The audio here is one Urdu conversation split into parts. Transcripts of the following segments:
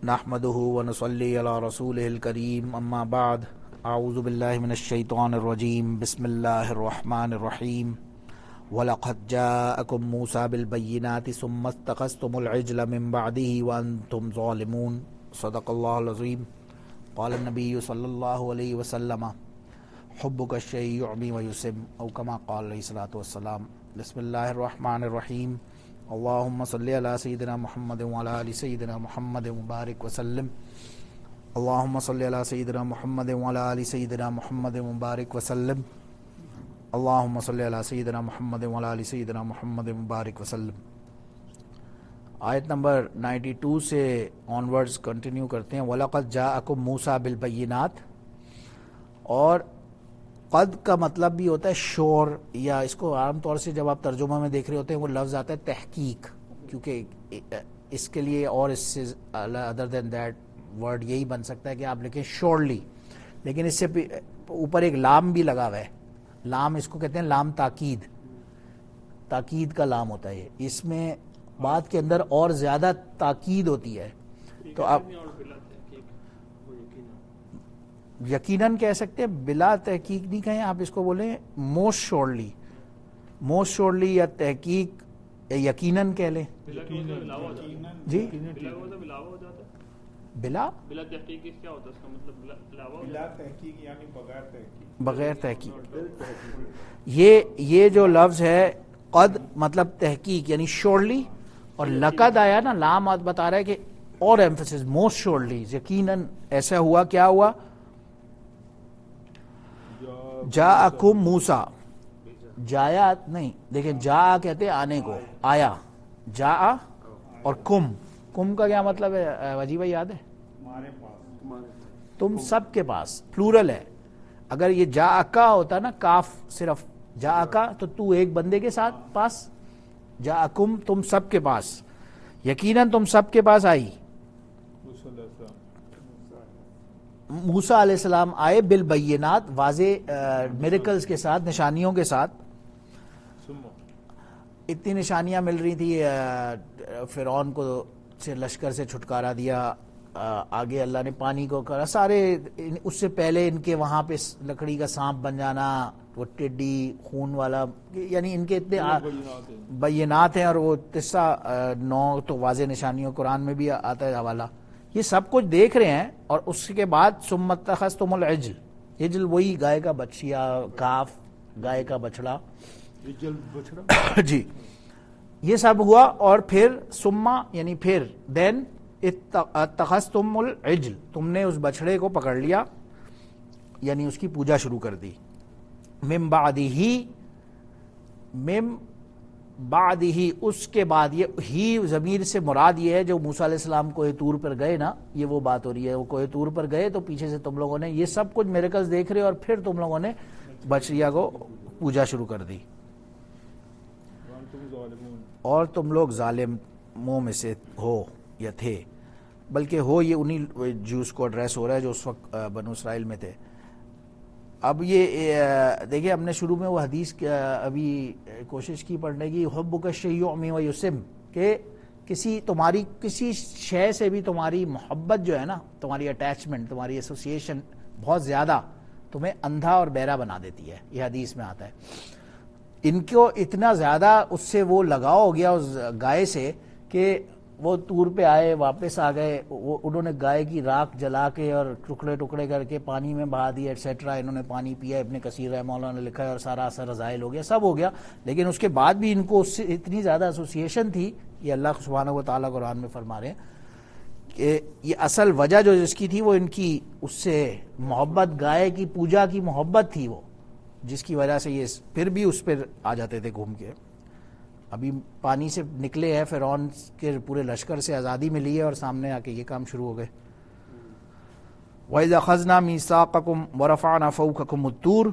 نحمده ونصلي على رسوله الكريم اما بعد اعوذ بالله من الشيطان الرجيم بسم الله الرحمن الرحيم ولقد جاءكم موسى بالبينات ثم اتخذتم العجل من بعده وانتم ظالمون صدق الله العظيم قال النبي صلى الله عليه وسلم حبك الشيء يعمي ويسم او كما قال عليه الصلاة والسلام بسم الله الرحمن الرحيم اللهم صل على سيدنا محمد وعلى آل سيدنا محمد مبارك وسلم اللهم صل على سيدنا محمد وعلى آل سيدنا محمد مبارك وسلم اللهم صل على سيدنا محمد وعلى آل سيدنا محمد مبارك وسلم. آیت نمبر 92 سے آنورڈز کنٹینیو کرتے ہیں. وَلَقَدْ جَاءَكُم مُوسَىٰ بِالْبَيِّنَاتِ. اور قد کا مطلب بھی ہوتا ہے شور، یا اس کو عام طور سے جب آپ ترجمہ میں دیکھ رہے ہوتے ہیں وہ لفظ آتا ہے تحقیق، کیونکہ اس کے لیے اور اس سے ادر دین دیٹ ورڈ یہی بن سکتا ہے کہ آپ لکھیں شورلی، لیکن اس سے اوپر ایک لام بھی لگا ہوا ہے. لام اس کو کہتے ہیں لام تاکید، تاکید کا لام ہوتا ہے. اس میں بات کے اندر اور زیادہ تاکید ہوتی ہے. تو آپ یقیناً کہہ سکتے ہیں، بلا تحقیق نہیں کہیں، آپ اس کو بولیں موسٹ شورلی، موسٹ شورلی یا تحقیق یا یقیناً کہہ لیں. جی بلا تحقیق کیا ہوتا ہے؟ اس کا مطلب بلا تحقیق یعنی بغیر تحقیق، بغیر تحقیق. یہ جو لفظ ہے قد مطلب تحقیق یعنی شورلی، اور لقد آیا نا لام بتا رہا ہے کہ اور ایمفسس موسٹ شورلی، یقیناً ایسا ہوا. کیا ہوا؟ جاءکم موسیٰ، جایا نہیں، دیکھیں جا کہتے ہیں آنے کو، آیا، جا اور کم کا کیا مطلب ہے وجی بھائی یاد ہے؟ تم سب کے پاس، پلورل ہے. اگر یہ جاءکا ہوتا نا کاف صرف جاءکا تو ایک بندے کے ساتھ پاس، جاءکم تم سب کے پاس، یقیناً تم سب کے پاس آئی. موسیٰ علیہ السلام آئے بالبینات، واضح میریکلز کے ساتھ، نشانیوں کے ساتھ. اتنی نشانیاں مل رہی تھی، فرعون کو سے لشکر سے چھٹکارا دیا، آگے اللہ نے پانی کو کرا، سارے اس سے پہلے ان کے وہاں پہ لکڑی کا سانپ بن جانا، وہ ٹڈی خون والا، یعنی ان کے اتنے بینات ہیں. اور وہ قصہ 9 تو واضح نشانیوں قرآن میں بھی آتا ہے حوالہ. یہ سب کچھ دیکھ رہے ہیں. اور اس کے بعد ثم اتخذتم العجل، عجل وہی گائے کا بچیا، کاف گائے کا بچڑا جی یہ سب ہوا. اور پھر ثم یعنی پھر دین اتخذتم العجل، تم نے اس بچڑے کو پکڑ لیا، یعنی اس کی پوجا شروع کر دی. من بعدہ اس کے بعد، یہ ہی ضمیر سے مراد یہ ہے جو موسیٰ علیہ السلام کوہ طور پر گئے نا، یہ وہ بات ہو رہی ہے. وہ کوہ طور پر گئے تو پیچھے سے تم لوگوں نے یہ سب کچھ میریکلز دیکھ رہے، اور پھر تم لوگوں نے بچڑیا کو پوجا شروع کر دی، اور تم لوگ ظالموں میں سے ہو یا تھے. بلکہ ہو یہ انہی جوز کو ایڈریس ہو رہا ہے جو اس وقت بنو اسرائیل میں تھے. اب یہ دیکھیں، ہم نے شروع میں وہ حدیث ابھی کوشش کی پڑھنے کی، حبک الشیء یعمی و یسم، کہ تمہاری کسی شے سے بھی تمہاری محبت جو ہے نا، تمہاری اٹیچمنٹ، تمہاری ایسوسیشن بہت زیادہ تمہیں اندھا اور بہرا بنا دیتی ہے. یہ حدیث میں آتا ہے. ان کو اتنا زیادہ اس سے وہ لگاؤ ہو گیا اس گائے سے کہ وہ طور پہ آئے، واپس آ گئے، انہوں نے گائے کی راکھ جلا کے اور ٹکڑے ٹکڑے کر کے پانی میں بہا دیا ایٹسیٹرا. انہوں نے پانی پیا، ابن کثیر رحمہ اللہ نے لکھا ہے، اور سارا اثر رضائل ہو گیا، سب ہو گیا. لیکن اس کے بعد بھی ان کو اس سے اتنی زیادہ ایسوسیشن تھی. یہ اللہ سبحانہ و تعالیٰ قرآن میں فرما رہے ہیں کہ یہ اصل وجہ جو جس کی تھی وہ ان کی اس سے محبت، گائے کی پوجا کی محبت تھی، وہ جس کی وجہ سے یہ پھر بھی اس پہ آ جاتے تھے گھوم کے. ابھی پانی سے نکلے ہیں، فرعون کے پورے لشکر سے آزادی ملی ہے، اور سامنے آ کے یہ کام شروع ہو گئے. وَإِذْ أَخَذْنَا مِيثَاقَكُمْ وَرَفَعْنَا فَوْقَكُمُ الطُّورَ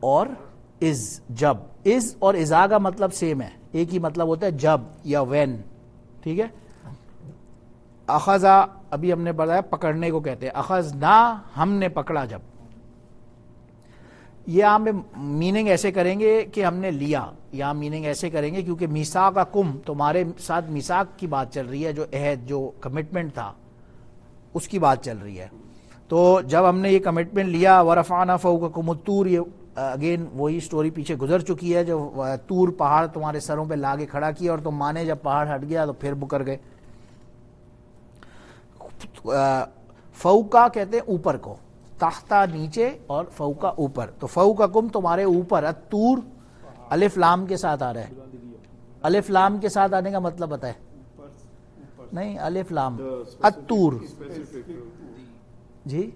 اور جب اور اذا کا مطلب سیم ہے، ایک ہی مطلب ہوتا ہے جب یا وین. ٹھیک ہے. اخذا ابھی ہم نے بتایا پکڑنے کو کہتے ہیں، اخذنا ہم نے پکڑا جب. یہ ہم میننگ ایسے کریں گے کہ ہم نے لیا، یا میننگ ایسے کریں گے کیونکہ میثاقکم تمہارے ساتھ میثاق کی بات چل رہی ہے، جو عہد جو کمٹمنٹ تھا اس کی بات چل رہی ہے. تو جب ہم نے یہ کمٹمنٹ لیا ورفعنا فوقکم الطور، یہ اگین وہی سٹوری پیچھے گزر چکی ہے، جو طور پہاڑ تمہارے سروں پہ لا کے کھڑا کیا اور تم مانے جب پہاڑ ہٹ گیا تو پھر مکر گئے. فوقا کہتے ہیں اوپر کو، تحتا نیچے اور فوقا اوپر. تو فوقکم تمہارے اوپر، الطور الف لام کے ساتھ آ رہا ہے. الف لام کے ساتھ آنے کا مطلب پتہ ہے؟ نہیں، الف لام الطور. جی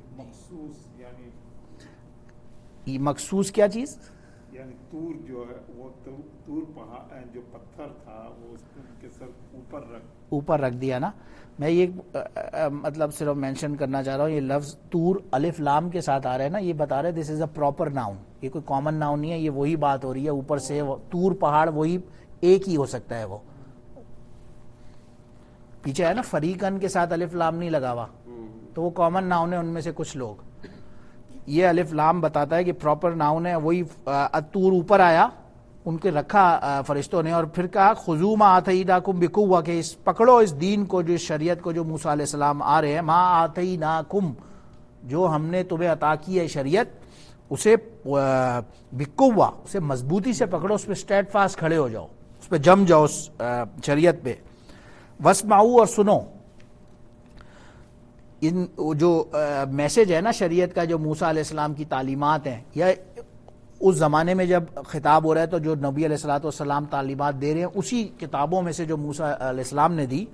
مخصوص کیا چیز؟ یعنی طور جو ہے وہ طور پہاڑ جو پتھر تھا وہ اس کے سر اوپر رکھ دیا نا. میں یہ مطلب صرف مینشن کرنا چاہ رہا ہوں، یہ لفظ طور الف لام کے ساتھ آ رہا ہے نا، یہ بتا رہے دس از اے پراپر ناؤن، یہ کوئی کامن ناؤن نہیں ہے، یہ وہی بات ہو رہی ہے اوپر سے. طور پہاڑ وہی ایک ہی ہو سکتا ہے. وہ پیچھے ہے نا فریقن کے ساتھ الف لام نہیں لگا ہوا، تو وہ کامن ناؤن ہے ان میں سے کچھ لوگ. یہ الف لام بتاتا ہے کہ پراپر ناؤن ہے. وہی الطور اوپر آیا، ان کے رکھا فرشتوں نے، اور پھر کہا خذوا ما آتیناکم بقوہ، کہ اس پکڑو اس دین کو، جو شریعت کو جو موسیٰ علیہ السلام آ رہے ہیں. ما آتیناکم، جو ہم نے تمہیں عطا کی ہے شریعت، اسے بقوہ، اسے مضبوطی سے پکڑو، اس پہ اسٹیڈ فاسٹ کھڑے ہو جاؤ، اس پہ جم جاؤ اس شریعت پہ. واسمعوا، اور سنو. ان جو میسج ہے نا شریعت کا، جو موسیٰ علیہ السلام کی تعلیمات ہیں، یا اس زمانے میں جب خطاب ہو رہا ہے تو جو نبی علیہ الصلوۃ والسلام تعلیمات دے رہے ہیں اسی کتابوں میں سے جو موسیٰ علیہ السلام نے دی،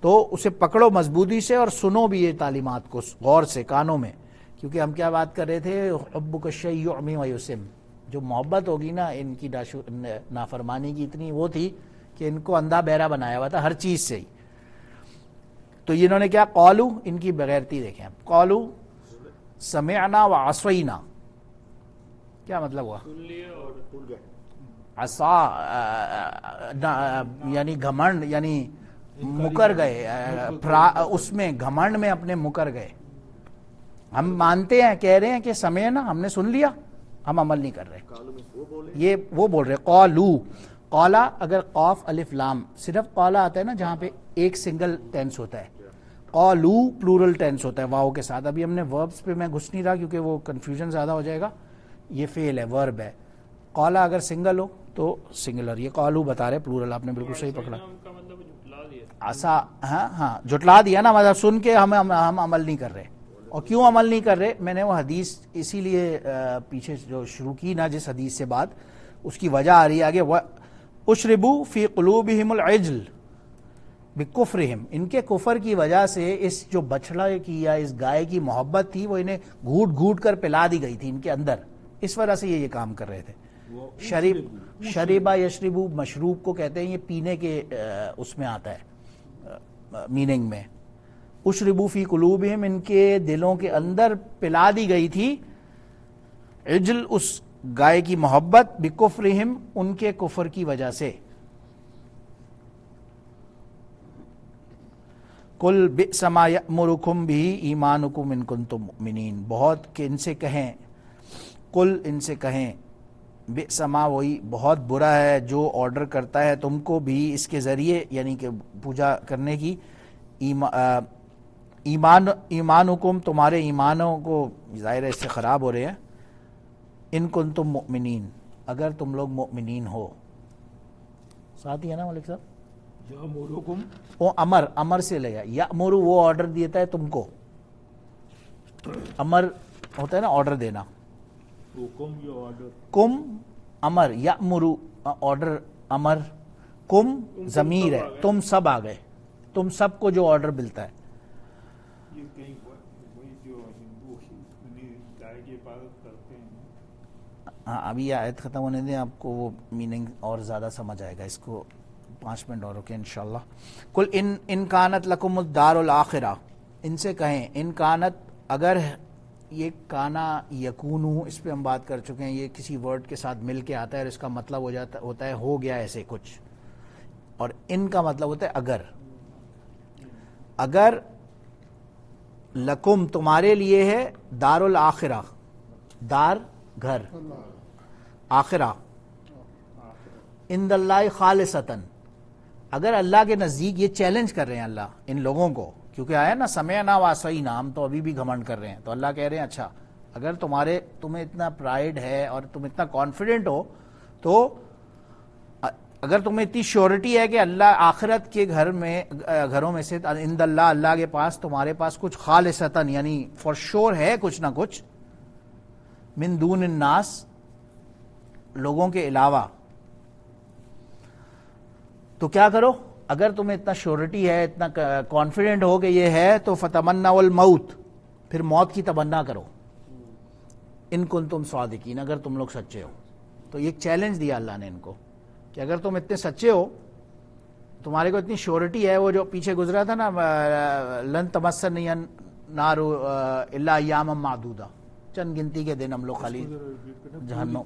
تو اسے پکڑو مضبوطی سے اور سنو بھی یہ تعلیمات کو غور سے کانوں میں. کیونکہ ہم کیا بات کر رہے تھے؟ حبک الشیء یعمی ویسم، جو محبت ہوگی نا ان کی نافرمانی کی اتنی وہ تھی کہ ان کو اندھا بہرا بنایا ہوا تھا ہر چیز سے ہی. تو انہوں نے کیا قالو، ان کی بغیرتی دیکھیں. قالو سمعنا وعصینا، کیا مطلب ہوا؟ عصا یعنی گھمنڈ، یعنی مکر گئے، اس میں گھمنڈ میں اپنے مکر گئے. ہم مانتے ہیں، کہہ رہے ہیں کہ سمعنا، ہم نے سن لیا، ہم عمل نہیں کر رہے. یہ وہ بول رہے قالو. قالا اگر قاف الف لام، صرف قالا آتا ہے نا جہاں پہ ایک سنگل ٹینس ہوتا ہے، قالو پلورل ٹینس ہوتا ہے واو کے ساتھ. ابھی ہم نے وربس پہ میں گھس نہیں رہا کیونکہ وہ کنفیوژن زیادہ ہو جائے گا. یہ فعل ہے، ورب ہے. قالا اگر سنگل ہو تو سنگولر، یہ قالو بتا رہے پلورل. آپ نے بالکل صحیح پکڑا. آسا ہاں جھٹلا دیا نا، مطلب سن کے ہم عمل نہیں کر رہے. اور کیوں عمل نہیں کر رہے؟ میں نے وہ حدیث اسی لیے پیچھے جو شروع کی نا جس حدیث سے بات، اس کی وجہ آ رہی ہے آگے. اشربوا فی قلوبہم العجل بکفرہم، ان کے کفر کی وجہ سے اس جو بچڑا کی یا اس گائے کی محبت تھی وہ انہیں گھوٹ گھوٹ کر پلا دی گئی تھی ان کے اندر، اس وجہ سے یہ کام کر رہے تھے. شریبا یشربو مشروب کو کہتے ہیں، یہ پینے کے اس میں آتا ہے میننگ میں. اشربو فی قلوبہم، ان کے دلوں کے اندر پلا دی گئی تھی عجل، اس گائے کی محبت، بکفرہم ان کے کفر کی وجہ سے. قل بئس ما یأمرکم بہ ایمانکم ان کنتم مؤمنین، بہت کہ ان سے کہیں، قل ان سے کہیں، بئس ما وہی بہت برا ہے جو آرڈر کرتا ہے تم کو بھی اس کے ذریعے، یعنی کہ پوجا کرنے کی، ایمانکم تمہارے ایمانوں کو ظاہر ہے اس سے خراب ہو رہے ہیں. ان کنتم مؤمنین، اگر تم لوگ مؤمنین ہو. ساتھ ہی ہے نا ملک صاحب؟ یامرکم، وہ امر سے لے گا. یامر وہ آرڈر دیتا ہے تم کو، امر ہوتا ہے نا آرڈر دینا. کم امر، یامر آرڈر، امر، کم ضمیر ہے، تم سب آ گئے، تم سب کو جو آرڈر ملتا ہے. ہاں ابھی آیت ختم ہونے دیں، آپ کو وہ میننگ اور زیادہ سمجھ آئے گا. اس کو 5 منٹ اور رکیں انشاءاللہ. قل ان کانت لکم الدار الآخرہ، ان سے کہیں ان کانت، اگر یہ کانا یکونو، اس پہ ہم بات کر چکے ہیں، یہ کسی ورڈ کے ساتھ مل کے آتا ہے اور اس کا مطلب ہوتا ہے ہو گیا ایسے کچھ، اور ان کا مطلب ہوتا ہے اگر. اگر لکم تمہارے لیے ہے دار الآخرہ، دار گھر آخرہ عند اللہ خالصتاً. اگر اللہ کے نزدیک یہ چیلنج کر رہے ہیں اللہ ان لوگوں کو، کیونکہ آیا نا سمعنا وعصینا، ہم تو ابھی بھی گھمنڈ کر رہے ہیں، تو اللہ کہہ رہے ہیں اچھا اگر تمہیں اتنا پرائیڈ ہے اور تم اتنا کانفیڈنٹ ہو، تو اگر تمہیں اتنی شیورٹی ہے کہ اللہ آخرت کے گھروں میں سے عند اللہ، اللہ کے پاس تمہارے پاس کچھ خالصتاً یعنی فار شور ہے کچھ نہ کچھ، من دون الناس لوگوں کے علاوہ، تو کیا کرو؟ اگر تمہیں اتنا شیورٹی ہے، اتنا کانفیڈنٹ ہو کہ یہ ہے، تو فتمنوا الموت، پھر موت کی تمنا کرو، ان کنتم صادقین، اگر تم لوگ سچے ہو. تو یہ چیلنج دیا اللہ نے ان کو کہ اگر تم اتنے سچے ہو، تمہارے کو اتنی شیورٹی ہے، وہ جو پیچھے گزرا تھا نا لن تمسنی النار الا ایاما معدودہ، چند گنتی کے دن ہم لوگ خالی جہنم.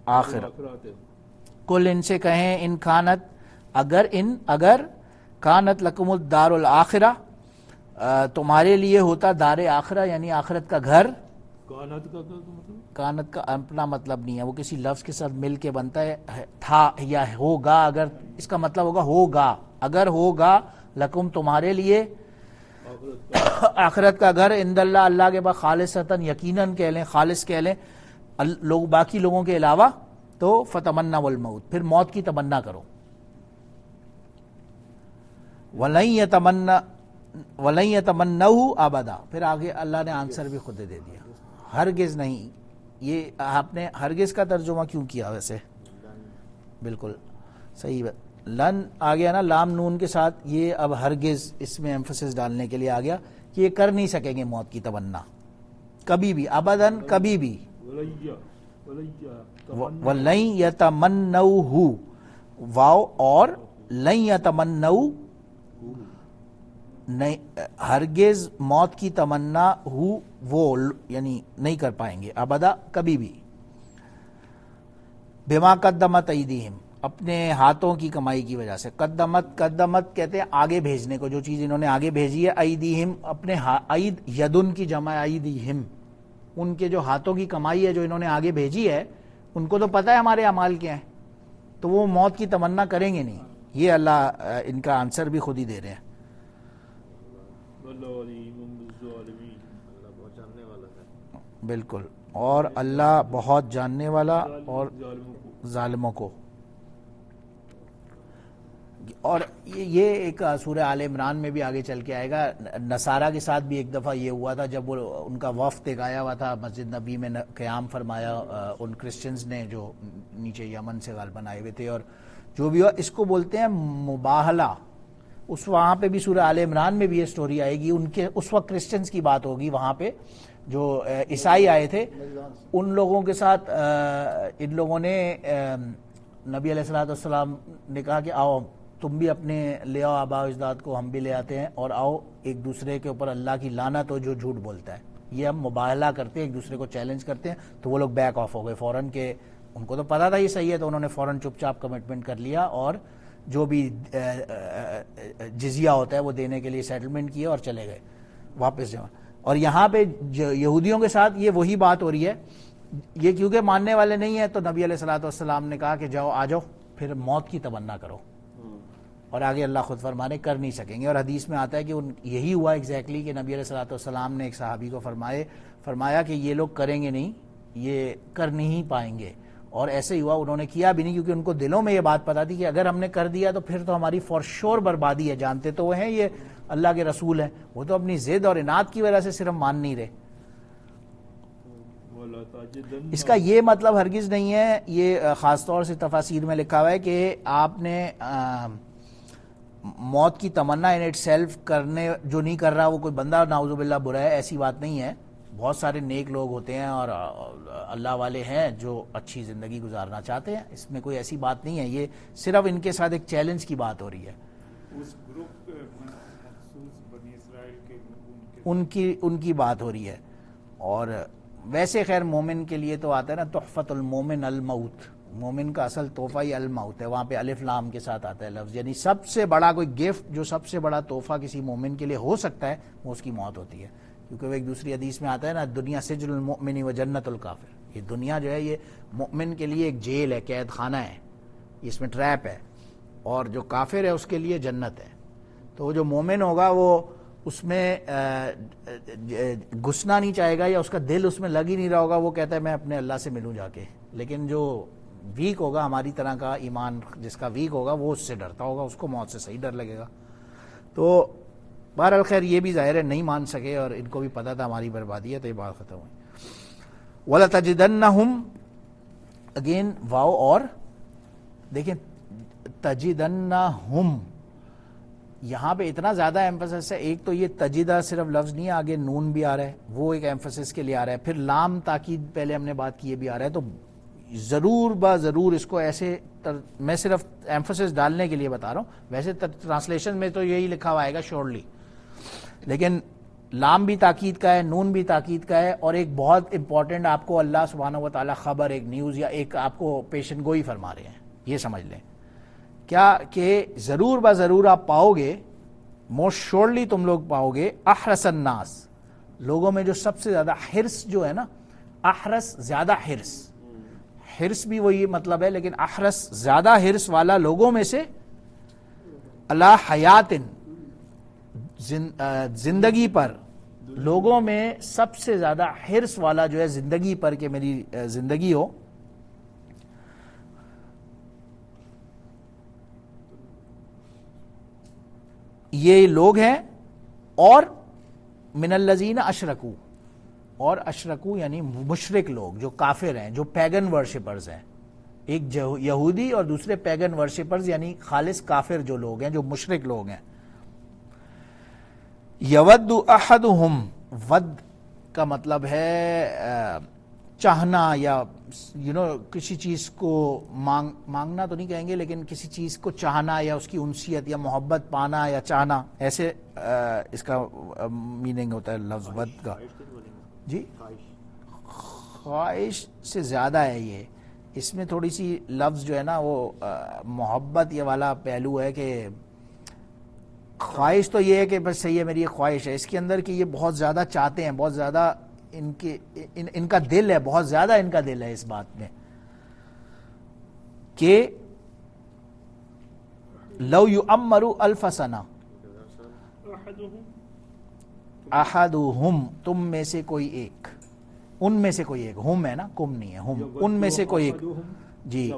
آخر کل ان سے کہیں ان کانت، اگر کانت لکم الدار الآخرہ، تمہارے لیے ہوتا دار آخرہ یعنی آخرت کا گھر. کانت کا اپنا مطلب نہیں ہے، وہ کسی لفظ کے ساتھ مل کے بنتا ہے، تھا یا ہوگا، اگر اس کا مطلب ہوگا، اگر ہوگا لکم تمہارے لیے آخرت کا گھر عند اللہ، اللہ کے پاس خالصتاً یقیناً کہہ لیں، خالص کہہ لیں، باقی لوگوں کے علاوہ، تو فتمنوا الموت، پھر موت کی تمنا کرو. وَلَن يَتَمَنَّوْهُ ابدا، پھر آگے اللہ نے آنسر بھی خود دے دیا، ہرگز نہیں. یہ آپ نے ہرگز کا ترجمہ کیوں کیا ویسے؟ بالکل صحیح ہے. لن آ گیا نا لام نون کے ساتھ، یہ اب ہرگز اس میں ایمفسس ڈالنے کے لیے آ گیا کہ یہ کر نہیں سکیں گے موت کی تمنا کبھی بھی، ابداً کبھی بھی. وَلَن يَتَمَنَّوْهُ، واو اور لن يَتَمَنَّوْهُ، ہرگز موت کی تمنا وہ یعنی نہیں کر پائیں گے ابدا کبھی بھی. بما قدمت ایدیہم، اپنے ہاتھوں کی کمائی کی وجہ سے. قدمت کہتے ہیں آگے بھیجنے کو، جو چیز انہوں نے آگے بھیجی ہے. ایدیہم اپنے اید یدن کی جمع ایدیہم، ان کے جو ہاتھوں کی کمائی ہے جو انہوں نے آگے بھیجی ہے، ان کو تو پتہ ہے ہمارے اعمال کیا ہیں، تو وہ موت کی تمنا کریں گے نہیں. یہ اللہ ان کا آنسر بھی خود ہی دے رہے ہیں. بالکل، اور اللہ بہت جاننے والا اور ظالموں کو. اور یہ ایک سورہ آل عمران میں بھی آگے چل کے آئے گا. نصارہ کے ساتھ بھی ایک دفعہ یہ ہوا تھا، جب وہ ان کا وفد ایک آیا ہوا تھا، مسجد نبی میں قیام فرمایا ان کرسچنز نے جو نیچے یمن سے غالباً آئے ہوئے تھے. اور جو بھی ہوا اس کو بولتے ہیں مباہلہ. اس وہاں پہ بھی سورہ آل عمران میں بھی یہ سٹوری آئے گی. ان کے اس وقت کرسچنز کی بات ہوگی، وہاں پہ جو عیسائی آئے تھے ان لوگوں کے ساتھ ان لوگوں نے نبی علیہ السلام نے کہا کہ آؤ تم بھی اپنے لے آؤ آباء و اجداد کو، ہم بھی لے آتے ہیں، اور آؤ ایک دوسرے کے اوپر اللہ کی لعنت ہو جو جھوٹ بولتا ہے. یہ ہم مباہلہ کرتے ہیں، ایک دوسرے کو چیلنج کرتے ہیں. تو وہ لوگ بیک آف ہو گئے فوراً، کہ ان کو تو پتا تھا یہ صحیح ہے، تو انہوں نے فوراً چپ چاپ کمٹمنٹ کر لیا اور جو بھی جزیہ ہوتا ہے وہ دینے کے لیے سیٹلمنٹ کیا اور چلے گئے واپس جمع. اور یہاں پہ یہودیوں کے ساتھ یہ وہی بات ہو رہی ہے. یہ کیونکہ ماننے والے نہیں ہیں تو نبی علیہ السلام نے کہا کہ جاؤ آ جاؤ پھر موت کی تمنا کرو. اور آگے اللہ خود فرمانے کر نہیں سکیں گے. اور حدیث میں آتا ہے کہ یہی ہوا ایگزیکٹلی کہ نبی علیہ السلام نے ایک صحابی کو فرمایا کہ یہ لوگ کریں گے نہیں، یہ کر نہیں پائیں گے. اور ایسے ہی ہوا، انہوں نے کیا بھی نہیں، کیونکہ ان کو دلوں میں یہ بات پتا تھی کہ اگر ہم نے کر دیا تو پھر تو ہماری فور شور بربادی ہے. جانتے تو وہ ہیں یہ اللہ کے رسول ہیں، وہ تو اپنی ضد اور اناد کی وجہ سے صرف مان نہیں رہے. اس کا یہ مطلب ہرگز نہیں ہے، یہ خاص طور سے تفاسیر میں لکھا ہوا ہے کہ آپ نے موت کی تمنا ان اٹ سیلف کرنے جو نہیں کر رہا وہ کوئی بندہ نعوذ باللہ برا ہے، ایسی بات نہیں ہے. بہت سارے نیک لوگ ہوتے ہیں اور اللہ والے ہیں جو اچھی زندگی گزارنا چاہتے ہیں، اس میں کوئی ایسی بات نہیں ہے. یہ صرف ان کے ساتھ ایک چیلنج کی بات ہو رہی ہے. اس گروپ بنی اسرائیل کے ان کی بات ہو رہی ہے. اور ویسے خیر مومن کے لیے تو آتا ہے نا تحفۃ المومن الموت، مومن کا اصل تحفہ ہی الموت ہے. وہاں پہ الف لام کے ساتھ آتا ہے لفظ، یعنی سب سے بڑا کوئی گفٹ جو سب سے بڑا تحفہ کسی مومن کے لیے ہو سکتا ہے وہ اس کی موت ہوتی ہے. کیونکہ وہ ایک دوسری حدیث میں آتا ہے نا دنیا سجن المؤمن و جنت الکافر، یہ دنیا جو ہے یہ مؤمن کے لیے ایک جیل ہے، قید خانہ ہے، اس میں ٹریپ ہے، اور جو کافر ہے اس کے لیے جنت ہے۔ تو جو مومن ہوگا وہ اس میں گھسنا نہیں چاہے گا، یا اس کا دل اس میں لگ ہی نہیں رہا ہوگا، وہ کہتا ہے میں اپنے اللہ سے ملوں جا کے۔ لیکن جو ویک ہوگا، ہماری طرح کا ایمان جس کا ویک ہوگا، وہ اس سے ڈرتا ہوگا، اس کو موت سے صحیح ڈر لگے گا۔ تو بہرحال خیر یہ بھی ظاہر ہے نہیں مان سکے، اور ان کو بھی پتا تھا ہماری بربادی ہے، تو یہ بات ختم ہوئی۔ وَلَتَجِدَنَّهُمْ اگین واو، اور دیکھیں تجدنہم، یہاں پہ اتنا زیادہ ایمفسس ہے، ایک تو یہ تجدہ صرف لفظ نہیں ہے، آگے نون بھی آ رہا ہے، وہ ایک ایمفسس کے لیے آ رہا ہے، پھر لام تاکید پہلے ہم نے بات کی یہ بھی آ رہا ہے، تو ضرور با ضرور اس کو ایسے میں صرف ایمفسس ڈالنے کے لیے بتا رہا ہوں، ویسے ٹرانسلیشن میں تو یہی لکھا ہوا آئے گا شورلی، لیکن لام بھی تاکید کا ہے، نون بھی تاکید کا ہے، اور ایک بہت امپورٹنٹ آپ کو اللہ سبحانہ و تعالیٰ خبر، ایک نیوز یا ایک آپ کو پیشن گوئی فرما رہے ہیں، یہ سمجھ لیں کیا کہ ضرور با ضرور آپ پاؤ گے، موسٹ شورلی تم لوگ پاؤ گے، احرس الناس، لوگوں میں جو سب سے زیادہ حرص جو ہے نا، احرس زیادہ حرص، حرص بھی وہی مطلب ہے، لیکن احرس زیادہ حرص والا لوگوں میں سے، اللہ حیات، زندگی پر، لوگوں میں سب سے زیادہ حرص والا جو ہے زندگی پر کہ میری زندگی ہو، یہ لوگ ہیں، اور من الذین اشرکو، اور اشرکو یعنی مشرک لوگ جو کافر ہیں، جو پیگن ورشپرز ہیں، ایک یہودی اور دوسرے پیگن ورشپرز یعنی خالص کافر جو لوگ ہیں، جو مشرک لوگ ہیں۔ یود احدہم، ود کا مطلب ہے چاہنا، یا کسی چیز کو مانگنا تو نہیں کہیں گے، لیکن کسی چیز کو چاہنا یا اس کی انسیت یا محبت پانا یا چاہنا، ایسے اس کا میننگ ہوتا ہے لفظ ود کا۔ جی خواہش سے زیادہ ہے یہ، اس میں تھوڑی سی لفظ جو ہے نا وہ محبت یہ والا پہلو ہے، کہ خواہش تو یہ ہے کہ بس صحیح ہے میری یہ خواہش ہے، اس کے اندر کہ یہ بہت زیادہ چاہتے ہیں، بہت زیادہ ان کا دل ہے، بہت زیادہ ان کا دل ہے اس بات میں کہ لو یعمروا الف سنہ، احدہم تم میں سے کوئی ایک، ان میں سے کوئی ایک، ہم ہے نا کم نہیں ہے، ہم ان میں سے کوئی ایک، جی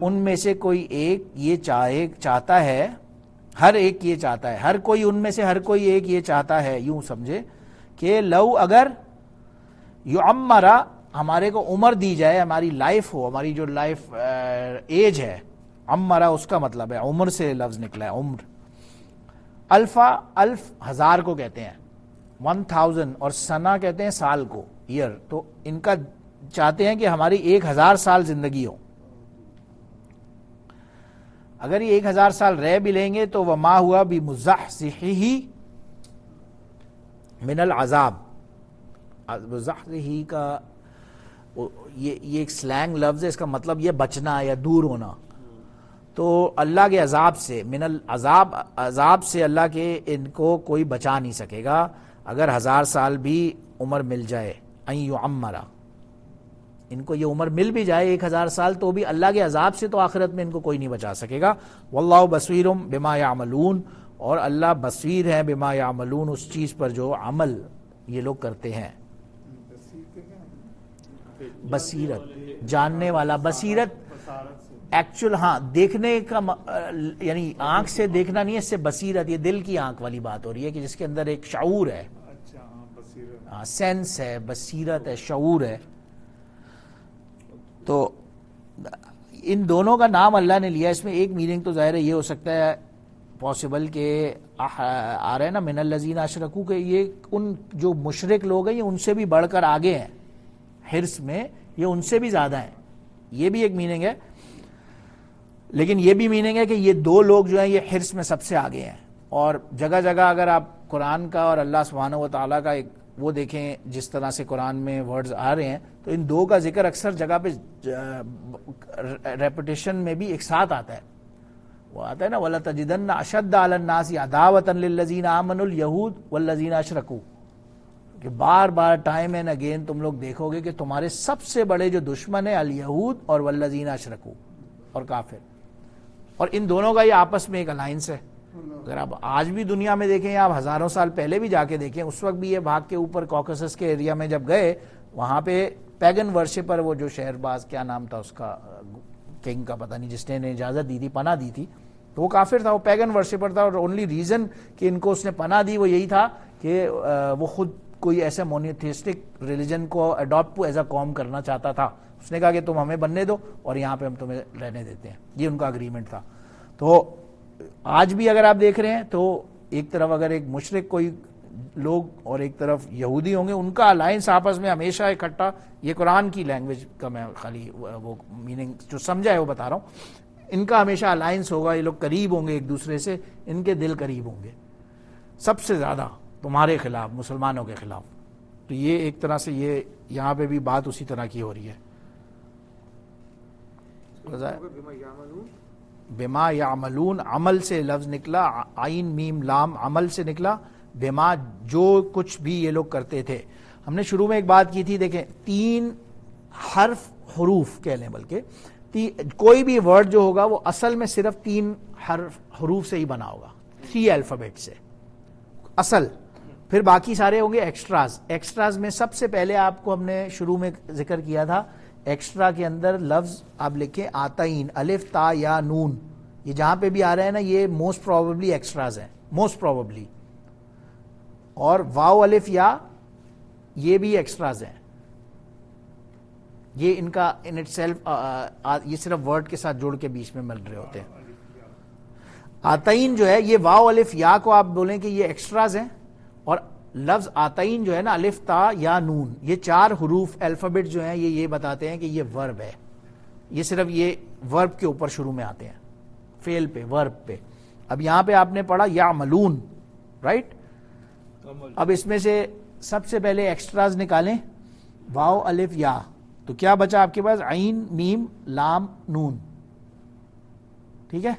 ان میں سے کوئی ایک یہ چاہتا ہے، ہر ایک یہ چاہتا ہے، ہر کوئی ان میں سے ہر کوئی ایک یہ چاہتا ہے، یوں سمجھے کہ لو اگر یعمرا ہمارے کو عمر دی جائے، ہماری لائف ہو، ہماری جو لائف ایج ہے، عمرا اس کا مطلب ہے عمر سے لفظ نکلا ہے، عمر، الفا، الف ہزار کو کہتے ہیں 1000، اور سنہ کہتے ہیں سال کو، ایئر، تو ان کا چاہتے ہیں کہ ہماری 1000 سال زندگی ہو، اگر یہ 1000 سال رہ بھی لیں گے تو وما ہوا بمزحزحہ من العذاب، مزحزحہ کا یہ ایک سلینگ لفظ ہے، اس کا مطلب یہ بچنا یا دور ہونا، تو اللہ کے عذاب سے، من العذاب، عذاب سے اللہ کے ان کو کوئی بچا نہیں سکے گا اگر 1000 سال بھی عمر مل جائے، ان یعمرا، ان کو یہ عمر مل بھی جائے 1000 سال تو بھی اللہ کے عذاب سے تو آخرت میں ان کو کوئی نہیں بچا سکے گا۔ واللہ بصیر بما یعملون، اور اللہ بصیر ہے بما یعملون، اس چیز پر جو عمل یہ لوگ کرتے ہیں۔ بصیرت جاننے والا، بصیرت ایکچوئل، ہاں دیکھنے کا یعنی آنکھ سے دیکھنا نہیں ہے، اس سے بصیرت یہ دل کی آنکھ والی بات ہو رہی ہے کہ جس کے اندر ایک شعور ہے، سینس ہے، بصیرت ہے، شعور ہے۔ تو ان دونوں کا نام اللہ نے لیا، اس میں ایک میننگ تو ظاہر ہے یہ ہو سکتا ہے پاسبل کہ آ رہے ہیں نا من الذین اشرکوا، کہ یہ ان جو مشرک لوگ ہیں یہ ان سے بھی بڑھ کر آگے ہیں حرص میں، یہ ان سے بھی زیادہ ہیں، یہ بھی ایک میننگ ہے، لیکن یہ بھی میننگ ہے کہ یہ دو لوگ جو ہیں یہ حرص میں سب سے آگے ہیں۔ اور جگہ جگہ اگر آپ قرآن کا اور اللہ سبحانہ و تعالیٰ کا ایک وہ دیکھیں جس طرح سے قرآن میں ورڈز آ رہے ہیں، تو ان دو کا ذکر اکثر جگہ پہ ریپیٹیشن میں بھی ایک ساتھ آتا ہے، وہ آتا ہے نا وَلَتَجِدَنَّ أَشَدَّ عَلَى النَّاسِ عَدَاوَةً لِلَّذِينَ آمَنُوا الْيَهُودُ وَالَّذِينَ أَشْرَكُوا، کہ بار بار ٹائم اینڈ اگین تم لوگ دیکھو گے کہ تمہارے سب سے بڑے جو دشمن ہیں الیہود اور والذین اشرکوا اور کافر، اور ان دونوں کا یہ آپس میں ایک الائنس ہے. اگر آپ آج بھی دنیا میں دیکھیں یا آپ ہزاروں سال پہلے بھی جا کے دیکھیں، اس وقت بھی یہ بھاگ کے اوپر کوکسس کے ایریا میں جب گئے، وہاں پہ پیگن ورشپر، وہ جو شہر باز کیا نام تھا اس کا، کنگ کا پتہ نہیں، جس نے انہیں اجازت دی تھی، پناہ دی تھی، تو وہ کافر تھا، وہ پیگن ورشپر تھا، اور اونلی ریزن کہ ان کو اس نے پناہ دی وہ یہی تھا کہ وہ خود کوئی ایسے مونوتھیسٹک ریلیجن کو اڈاپٹ ایز اے قوم کرنا چاہتا تھا. اس نے کہا کہ تم ہمیں بننے دو اور یہاں پہ ہم تمہیں رہنے دیتے ہیں. یہ ان کا اگریمنٹ تھا. تو آج بھی اگر آپ دیکھ رہے ہیں تو ایک طرف اگر ایک مشرک کوئی لوگ اور ایک طرف یہودی ہوں گے، ان کا الائنس آپس میں ہمیشہ اکٹھا. یہ قرآن کی لینگویج کا میں خالی وہ میننگ جو سمجھا ہے وہ بتا رہا ہوں. ان کا ہمیشہ الائنس ہوگا، یہ لوگ قریب ہوں گے ایک دوسرے سے، ان کے دل قریب ہوں گے سب سے زیادہ تمہارے خلاف، مسلمانوں کے خلاف. تو یہ ایک طرح سے یہ یہاں پہ بھی بات اسی طرح کی ہو رہی ہے. بما یعملون، عمل سے لفظ نکلا، عین میم لام عمل سے نکلا. بما جو کچھ بھی یہ لوگ کرتے تھے. ہم نے شروع میں ایک بات کی تھی، دیکھیں 3 حروف کہہ لیں، بلکہ کوئی بھی ورڈ جو ہوگا وہ اصل میں صرف 3 حروف سے ہی بنا ہوگا، 3 الفابیٹ سے اصل. پھر باقی سارے ہوں گے ایکسٹراز. ایکسٹراز میں سب سے پہلے آپ کو ہم نے شروع میں ذکر کیا تھا، ایکسٹرا کے اندر لفظ آپ لکھیں آتئین، الف تا یا نون. یہ جہاں پہ بھی آ رہا ہے نا، یہ موسٹ پروبیبلی ایکسٹراز ہیں، موسٹ پروبیبلی. اور واو الف یا یہ بھی ایکسٹراز ہیں. یہ ان کا ان اٹ سیلف یہ صرف ورڈ کے ساتھ جوڑ کے بیچ میں مل رہے ہوتے ہیں. آتئین جو ہے یہ واو الف یا کو آپ بولیں کہ یہ ایکسٹراز ہیں، اور لفظ آتئین جو ہے نا، الف تا یا نون، یہ 4 حروف الفابیٹ جو ہیں یہ بتاتے ہیں کہ یہ ورب ہے. یہ صرف یہ ورب کے اوپر شروع میں آتے ہیں، فعل پہ، ورب پہ. اب یہاں پہ آپ نے پڑھا یعملون، رائٹ. اب اس میں سے سب سے پہلے ایکسٹراز نکالیں، واو الف یا، تو کیا بچا آپ کے پاس؟ عین میم لام نون. ٹھیک ہے.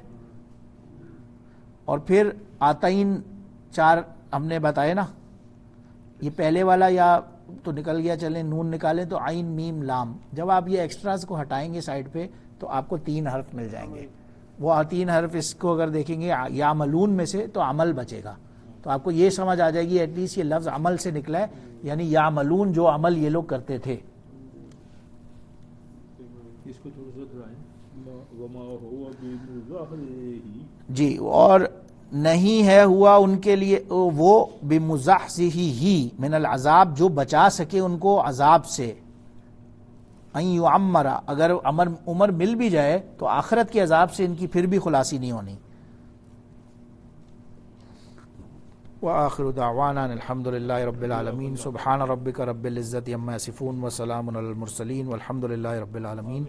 اور پھر آتئین 4 ہم نے بتایا نا، یہ پہلے والا یا تو نکل گیا، چلیں نون نکالیں تو عین میم لام. جب آپ یہ ایکسٹراز کو ہٹائیں گے سائڈ پہ تو آپ کو 3 حرف مل جائیں گے. وہ 3 حرف اس کو اگر دیکھیں گے یا ملون میں سے تو عمل بچے گا. تو آپ کو یہ سمجھ آ جائے گی ایٹ لیسٹ یہ لفظ عمل سے نکلا ہے، یعنی یا ملون جو عمل یہ لوگ کرتے تھے. جی. اور نہیں ہے ہوا ان کے لیے وہ بمزحزحہ من العذاب، جو بچا سکے ان کو عذاب سے. ان یعمر، اگر عمر مل بھی جائے تو آخرت کے عذاب سے ان کی پھر بھی خلاصی نہیں ہونی. وآخر دعوانا الحمد للہ رب العالمین. سبحان ربک رب العزت عما یصفون وسلام علی المرسلین والحمد للہ رب العالمین.